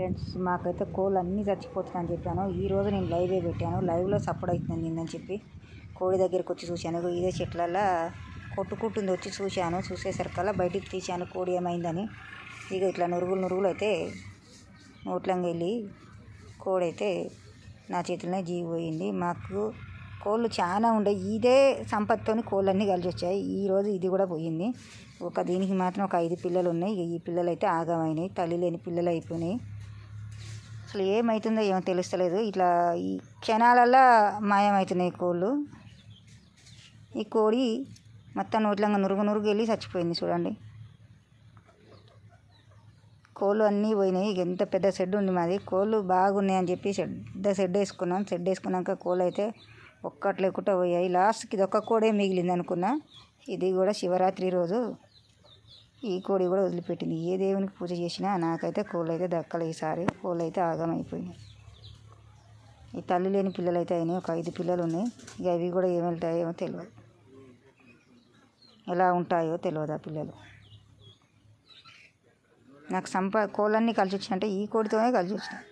Friends, మాకైతే కోళ్ళు అన్నీ చచ్చిపోతున్నాయని చెప్పాను. ఈరోజు నేను లైవే పెట్టాను. లైవ్లో సపోర్ట్ అవుతుంది నిందని చెప్పి కోడి దగ్గరికి వచ్చి చూశాను. ఇదే చెట్లల్లో కొట్టుకుంటుంది. వచ్చి చూశాను. చూసేసరికల్లా బయటికి తీశాను కోడి ఏమైందని. ఇక ఇట్లా నురుగులు అయితే నోట్లంగా వెళ్ళి కోడి అయితే నా చేతిలోనే జీవిపోయింది. మాకు కోళ్ళు చాలా ఉండే. ఇదే సంపత్తితోని కోళ్ళన్నీ కలిసి వచ్చాయి. ఈరోజు ఇది కూడా పోయింది. దీనికి మాత్రం ఒక 5 పిల్లలు ఉన్నాయి. ఈ పిల్లలు అయితే ఆగమైనాయి. తల్లి లేని పిల్లలు అయిపోయినాయి. అసలు ఏమవుతుందో ఏమో తెలుస్తలేదు. ఇట్లా ఈ క్షణాలల్లో మాయమవుతున్నాయి కోళ్ళు. ఈ కోడి మొత్తం నోట్లంగా నురుగు వెళ్ళి చచ్చిపోయింది చూడండి. కోళ్ళు అన్నీ పోయినాయి. ఎంత పెద్ద షెడ్ ఉంది మాది. కోళ్ళు బాగున్నాయని చెప్పి పెద్ద షెడ్ వేసుకున్నాం. షెడ్ వేసుకున్నాక కోళ్ళు అయితే ఒక్కటి లేకుండా పోయాయి. లాస్ట్కి ఇది ఒక్క కోడే మిగిలింది అనుకున్నా. ఇది కూడా శివరాత్రి రోజు ఈ కోడి కూడా వదిలిపెట్టింది. ఏ దేవునికి పూజ చేసినా నాకైతే కోళ్ళు అయితే దక్కలే. ఈసారి కోళ్ళు అయితే ఆగమైపోయినాయి. ఈ తల్లి లేని పిల్లలు అయితే అయినాయి. ఒక 5 పిల్లలు ఉన్నాయి. ఇక అవి కూడా ఏమి వెళ్తాయో తెలియదు. ఎలా ఉంటాయో తెలియదు ఆ పిల్లలు. నాకు కోళ్ళన్నీ కలిసి వచ్చినాయంటే ఈ కోడితోనే కలిసి వచ్చినాయి.